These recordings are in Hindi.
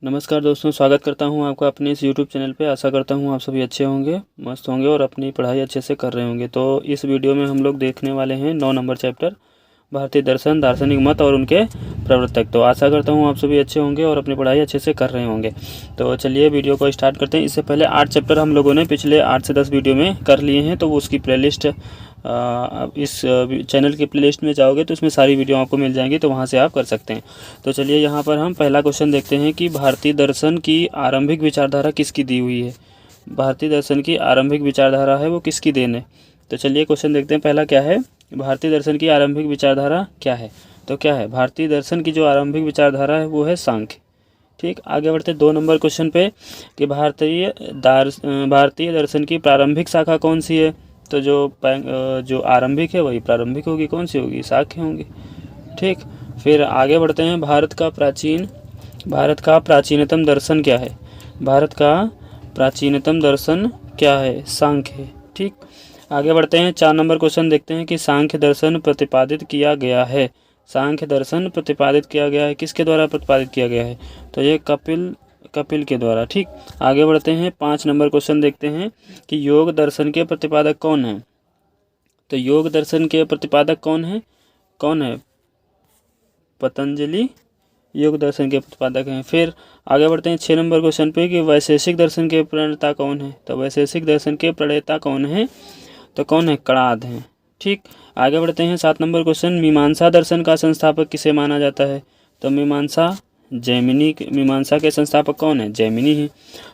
नमस्कार दोस्तों, स्वागत करता हूं आपका अपने इस यूट्यूब चैनल पे। आशा करता हूं आप सभी अच्छे होंगे, मस्त होंगे और अपनी पढ़ाई अच्छे से कर रहे होंगे। तो इस वीडियो में हम लोग देखने वाले हैं 9 नंबर चैप्टर भारतीय दर्शन, दार्शनिक मत और उनके प्रवर्तक। तो आशा करता हूं आप सभी अच्छे होंगे और अपनी पढ़ाई अच्छे से कर रहे होंगे। तो चलिए वीडियो को स्टार्ट करते हैं। इससे पहले 8 चैप्टर हम लोगों ने पिछले 8 से 10 वीडियो में कर लिए हैं, तो वो उसकी प्लेलिस्ट इस चैनल की प्लेलिस्ट में जाओगे तो उसमें सारी वीडियो आपको मिल जाएंगी, तो वहाँ से आप कर सकते हैं। तो चलिए यहाँ पर हम पहला क्वेश्चन देखते हैं कि भारतीय दर्शन की आरंभिक विचारधारा किसकी दी हुई है। भारतीय दर्शन की आरंभिक विचारधारा है वो किसकी देन है। तो चलिए क्वेश्चन देखते हैं। पहला क्या है, भारतीय दर्शन की आरंभिक विचारधारा क्या है। तो क्या है भारतीय दर्शन की जो आरंभिक विचारधारा है वो है सांख्य। ठीक, आगे बढ़ते 2 नंबर क्वेश्चन पे कि भारतीय दर्शन की प्रारंभिक शाखा कौन सी है। तो जो आरंभिक है वही प्रारंभिक होगी, कौन सी होगी, शाक्य होंगी। ठीक, फिर आगे बढ़ते हैं। भारत का प्राचीनतम दर्शन क्या है। भारत का प्राचीनतम दर्शन क्या है, सांख्य है। ठीक, आगे बढ़ते हैं। 4 नंबर क्वेश्चन देखते हैं कि सांख्य दर्शन प्रतिपादित किया गया है। सांख्य दर्शन प्रतिपादित किया गया है, किसके द्वारा प्रतिपादित किया गया है। तो ये कपिल के द्वारा। ठीक, आगे बढ़ते हैं। 5 नंबर क्वेश्चन देखते हैं कि योग दर्शन के प्रतिपादक कौन है। तो योग दर्शन के प्रतिपादक कौन है, पतंजलि योग दर्शन के प्रतिपादक हैं। फिर आगे बढ़ते हैं 6 नंबर क्वेश्चन पे कि वैशेषिक दर्शन के प्रणेता कौन है। तो वैशेषिक दर्शन के प्रणेता कौन है, तो कौन है, कणाद हैं। ठीक, आगे बढ़ते हैं। 7 नंबर क्वेश्चन, मीमांसा दर्शन का संस्थापक किसे माना जाता है। तो मीमांसा के संस्थापक कौन है, जैमिनी है।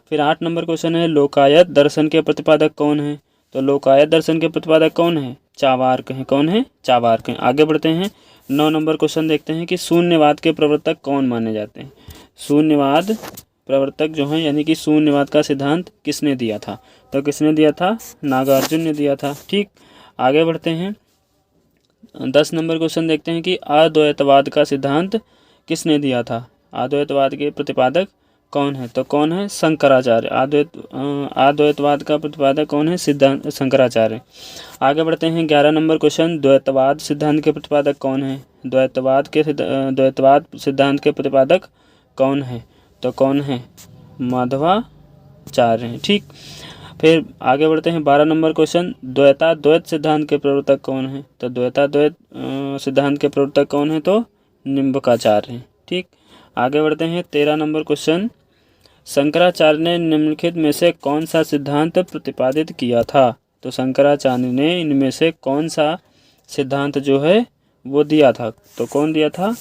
फिर 8 नंबर क्वेश्चन है, लोकायत दर्शन के प्रतिपादक कौन है। तो लोकायत दर्शन के प्रतिपादक कौन है, चार्वाक हैं। कौन है, चार्वाक हैं। आगे बढ़ते हैं। 9 नंबर क्वेश्चन देखते हैं कि शून्यवाद के प्रवर्तक कौन माने जाते हैं। शून्यवाद प्रवर्तक जो हैं, यानी कि शून्यवाद का सिद्धांत किसने दिया था। तो किसने दिया था, नागार्जुन ने दिया था। ठीक, आगे बढ़ते हैं। 10 नंबर क्वेश्चन देखते हैं कि अद्वैतवाद का सिद्धांत किसने दिया था। अद्वैतवाद के प्रतिपादक कौन है, तो कौन है, शंकराचार्य। अद्वैतवाद का प्रतिपादक कौन है, सिद्धांत शंकराचार्य। आगे बढ़ते हैं। 11 नंबर क्वेश्चन, द्वैतवाद सिद्धांत के प्रतिपादक कौन है। द्वैतवाद सिद्धांत के प्रतिपादक कौन है, तो कौन है, माधवाचार्य हैं। ठीक, फिर आगे बढ़ते हैं। 12 नंबर क्वेश्चन, द्वैत सिद्धांत के प्रवर्तक कौन है। तो द्वैत सिद्धांत के प्रवर्तक कौन है, तो निम्बकाचार्य हैं। ठीक, आगे बढ़ते हैं। 13 नंबर क्वेश्चन, शंकराचार्य ने निम्नलिखित में से कौन सा सिद्धांत प्रतिपादित किया था। तो शंकराचार्य ने इनमें से कौन सा सिद्धांत जो है वो दिया था। तो कौन दिया था,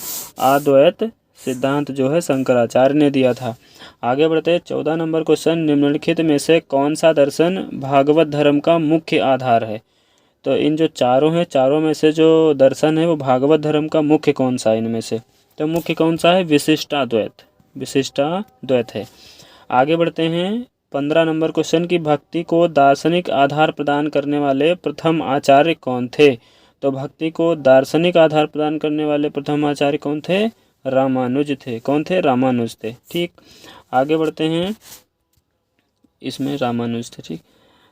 अद्वैत सिद्धांत जो है शंकराचार्य ने दिया था। आगे बढ़ते हैं। 14 नंबर क्वेश्चन, निम्नलिखित में से कौन सा दर्शन भागवत धर्म का मुख्य आधार है। तो इन जो चारों हैं, चारों में से जो दर्शन है वो भागवत धर्म का मुख्य कौन सा है इनमें से। तो मुख्य कौन सा है, विशिष्टाद्वैत है। आगे बढ़ते हैं। 15 नंबर क्वेश्चन की भक्ति को दार्शनिक आधार प्रदान करने वाले प्रथम आचार्य कौन थे। तो भक्ति को दार्शनिक आधार प्रदान करने वाले प्रथम आचार्य कौन थे, रामानुज थे। कौन थे, रामानुज थे। ठीक, आगे बढ़ते हैं। इसमें रामानुज थे। ठीक,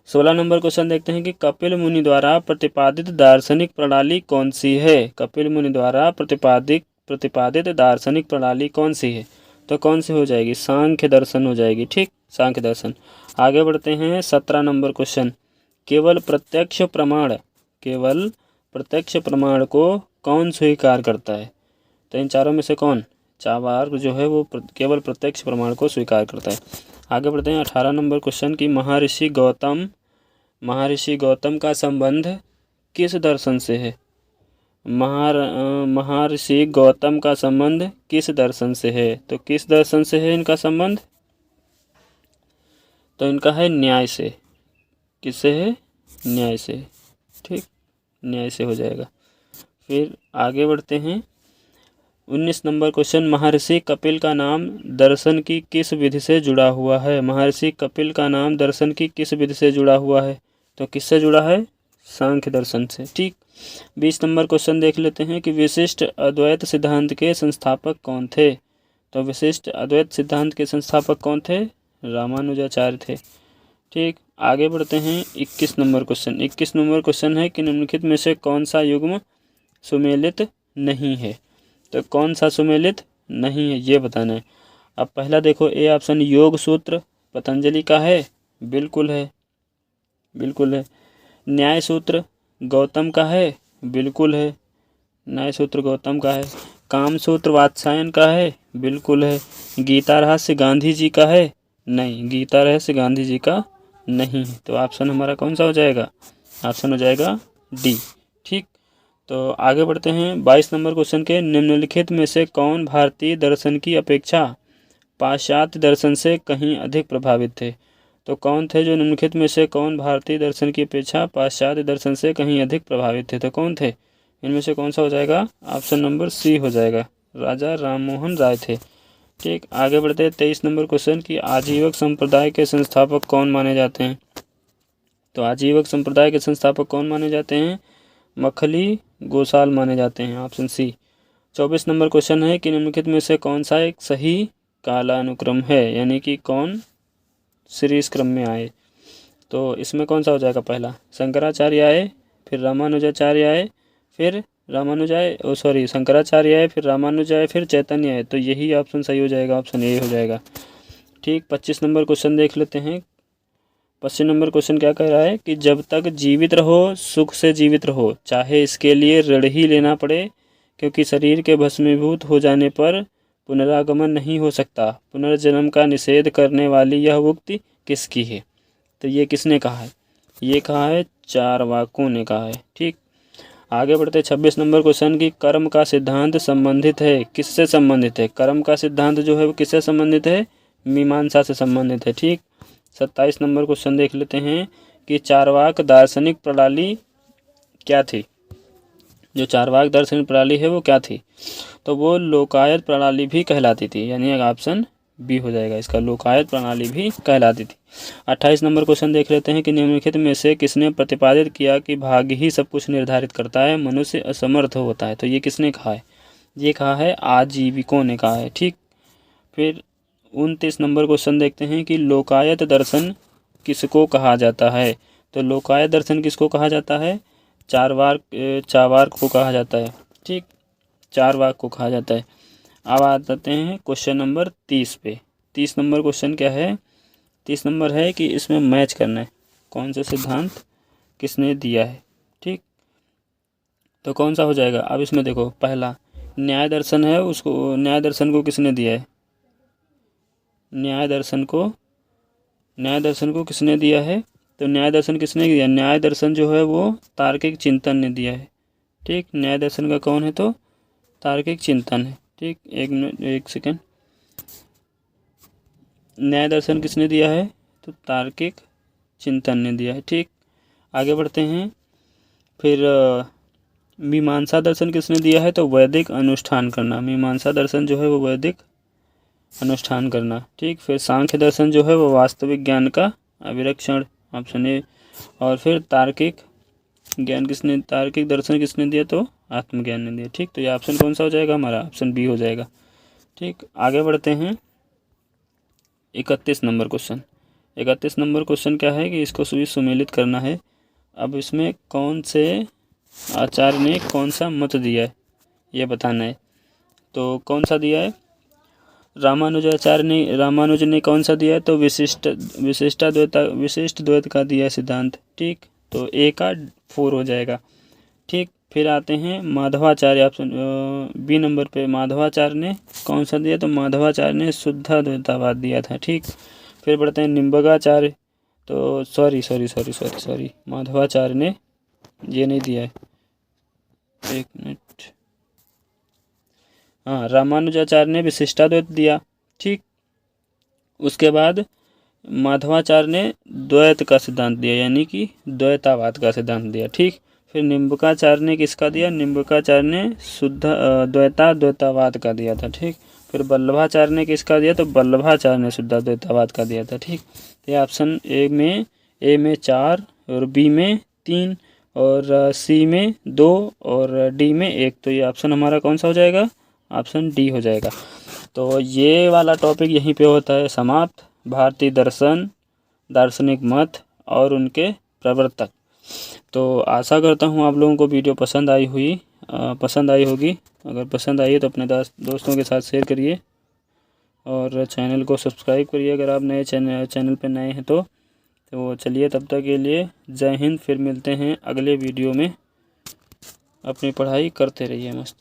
16 नंबर क्वेश्चन देखते हैं कि कपिल मुनि द्वारा प्रतिपादित दार्शनिक प्रणाली कौन सी है। कपिल मुनि द्वारा प्रतिपादित दार्शनिक प्रणाली कौन सी है। तो कौन सी हो जाएगी, सांख्य दर्शन हो जाएगी। ठीक, सांख्य दर्शन। आगे बढ़ते हैं। 17 नंबर क्वेश्चन, केवल प्रत्यक्ष प्रमाण को कौन स्वीकार करता है। तो इन चारों में से कौन, चार्वाक जो है वो केवल प्रत्यक्ष प्रमाण को स्वीकार करता है। आगे बढ़ते हैं। 18 नंबर क्वेश्चन की महर्षि गौतम का संबंध किस दर्शन से है। महर्षि गौतम का संबंध किस दर्शन से है। तो किस दर्शन से है इनका संबंध, तो इनका है न्याय से। किससे है, न्याय से। ठीक, न्याय से हो जाएगा। फिर आगे बढ़ते हैं। 19 नंबर क्वेश्चन, महर्षि कपिल का नाम दर्शन की किस विधि से जुड़ा हुआ है। महर्षि कपिल का नाम दर्शन की किस विधि से जुड़ा हुआ है। तो किससे जुड़ा है, सांख्य दर्शन से। ठीक, 20 नंबर क्वेश्चन देख लेते हैं कि विशिष्ट अद्वैत सिद्धांत के संस्थापक कौन थे। तो विशिष्ट अद्वैत सिद्धांत के संस्थापक कौन थे, रामानुजाचार्य थे। ठीक, आगे बढ़ते हैं। 21 नंबर क्वेश्चन है कि निम्नलिखित में से कौन सा युग्म सुमेलित नहीं है। तो कौन सा सुमेलित नहीं है ये बताना है। अब पहला देखो ए ऑप्शन योग सूत्र पतंजलि का है, बिल्कुल है, बिल्कुल है। न्याय सूत्र गौतम का है, बिल्कुल है, न्याय सूत्र गौतम का है। काम सूत्र वात्स्यायन का है, बिल्कुल है। गीता रहस्य गांधी जी का है, नहीं, गीता रहस्य गांधी जी का नहीं है। तो ऑप्शन हमारा कौन सा हो जाएगा? ऑप्शन हो जाएगा डी। ठीक, तो आगे बढ़ते हैं 22 नंबर क्वेश्चन के। निम्नलिखित में से कौन भारतीय दर्शन की अपेक्षा पाश्चात्य दर्शन से कहीं अधिक प्रभावित थे? तो कौन थे जो निम्नलिखित में से कौन भारतीय दर्शन की अपेक्षा पाश्चात्य दर्शन से कहीं अधिक प्रभावित थे? तो कौन थे? इनमें से कौन सा हो जाएगा? ऑप्शन नंबर सी हो जाएगा, राजा राममोहन राय थे। ठीक, आगे बढ़ते हैं 23 नंबर क्वेश्चन की आजीवक संप्रदाय के संस्थापक कौन माने जाते हैं? तो आजीवक संप्रदाय के संस्थापक कौन माने जाते हैं? मखली गोसाल माने जाते हैं, ऑप्शन सी। 24 नंबर क्वेश्चन है कि निम्नलिखित में से कौन सा एक सही कालानुक्रम है, यानी कि कौन सीरीज क्रम में आए? तो इसमें कौन सा हो जाएगा? पहला शंकराचार्य आए, फिर रामानुजाचार्य आए, फिर शंकराचार्य आए, फिर रामानुज आए, फिर चैतन्य आए। तो यही ऑप्शन सही हो जाएगा, ऑप्शन ए हो जाएगा। ठीक, 25 नंबर क्वेश्चन देख लेते हैं। 25 नंबर क्वेश्चन क्या कह रहा है कि जब तक जीवित रहो सुख से जीवित रहो, चाहे इसके लिए ऋण ही लेना पड़े, क्योंकि शरीर के भस्मीभूत हो जाने पर पुनरागमन नहीं हो सकता। पुनर्जन्म का निषेध करने वाली यह उक्ति किसकी है? तो ये किसने कहा है? ये कहा है चारवाकों ने कहा है। ठीक, आगे बढ़ते 26 नंबर क्वेश्चन की कर्म का सिद्धांत संबंधित है, किससे संबंधित है? कर्म का सिद्धांत जो है वो किससे संबंधित है? मीमांसा से संबंधित है। ठीक, 27 नंबर क्वेश्चन देख लेते हैं कि चारवाक दार्शनिक प्रणाली क्या थी? जो चारवाक दार्शनिक प्रणाली है वो क्या थी? तो वो लोकायत प्रणाली भी कहलाती थी, यानी ऑप्शन बी हो जाएगा इसका, लोकायत प्रणाली भी कहलाती थी। 28 नंबर क्वेश्चन देख लेते हैं कि निम्नलिखित में से किसने प्रतिपादित किया कि भाग्य ही सब कुछ निर्धारित करता है, मनुष्य असमर्थ होता है? तो ये किसने कहा है? ये कहा है आजीविकों ने कहा है। ठीक, फिर 29 नंबर क्वेश्चन देखते हैं कि लोकायत दर्शन किसको कहा जाता है? तो लोकायत दर्शन किसको कहा जाता है? चारवाक को कहा जाता है। ठीक, चारवाक को कहा जाता है। अब आ जाते हैं क्वेश्चन नंबर 30 पे। 30 नंबर क्वेश्चन क्या है? 30 नंबर है कि इसमें मैच करना है कौन सा सिद्धांत किसने दिया है। ठीक, तो कौन सा हो जाएगा? अब इसमें देखो, पहला न्याय दर्शन है, उसको न्याय दर्शन को किसने दिया है? न्याय दर्शन को किसने दिया है? तो न्याय दर्शन किसने दिया? न्याय दर्शन जो है वो तार्किक चिंतन ने दिया है। ठीक, न्याय दर्शन का कौन है? तो तार्किक चिंतन है। ठीक, एक सेकेंड, न्याय दर्शन किसने दिया है? तो तार्किक चिंतन ने दिया है। ठीक, आगे बढ़ते हैं। फिर मीमांसा दर्शन किसने दिया है? तो वैदिक अनुष्ठान करना। मीमांसा दर्शन जो है वो वैदिक अनुष्ठान करना। ठीक, फिर सांख्य दर्शन जो है वो वास्तविक ज्ञान का अविरक्षण, ऑप्शन ए। और फिर तार्किक दर्शन किसने दिया? तो आत्मज्ञान ने दिया। ठीक, तो ये ऑप्शन कौन सा हो जाएगा हमारा? ऑप्शन बी हो जाएगा। ठीक, आगे बढ़ते हैं 31 नंबर क्वेश्चन। 31 नंबर क्वेश्चन क्या है कि इसको भी सुमेलित करना है। अब इसमें कौन से आचार्य ने कौन सा मत दिया है ये बताना है। तो कौन सा दिया है? रामानुज ने कौन सा दिया है? तो विशिष्ट द्वैत का दिया सिद्धांत। ठीक, तो ए का 4 हो जाएगा। ठीक, फिर आते हैं माधवाचार्य, ऑप्शन बी नंबर पे माधवाचार्य ने कौन सा दिया? तो माधवाचार्य ने शुद्धाद्वैतवाद दिया था। ठीक, फिर बढ़ते हैं निम्बगाचार्य, तो सॉरी माधवाचार्य ने ये नहीं दिया है, एक मिनट, हाँ, रामानुजाचार्य ने विशिष्टाद्वैत दिया। ठीक, उसके बाद माधवाचार्य ने द्वैत का सिद्धांत दिया, यानी कि द्वैतावाद का सिद्धांत दिया। ठीक, फिर निम्बकाचार्य ने किसका दिया? निम्बकाचार्य ने शुद्ध द्वैतावाद का दिया था। ठीक, फिर वल्लभाचार्य ने किसका दिया? तो वल्लभाचार्य ने शुद्धाद्वैतावाद का दिया था। ठीक, तो ये ऑप्शन ए में 4 और बी में 3 और सी में 2 और डी में 1। तो ये ऑप्शन हमारा कौन सा हो जाएगा? ऑप्शन डी हो जाएगा। तो ये वाला टॉपिक यहीं पे होता है समाप्त। भारतीय दर्शन, दार्शनिक मत और उनके प्रवर्तक। तो आशा करता हूँ आप लोगों को वीडियो पसंद आई होगी। अगर पसंद आई है तो अपने दोस्तों के साथ शेयर करिए और चैनल को सब्सक्राइब करिए अगर आप नए चैनल पे नए हैं तो चलिए तब तक के लिए जय हिंद। फिर मिलते हैं अगले वीडियो में। अपनी पढ़ाई करते रहिए मस्त।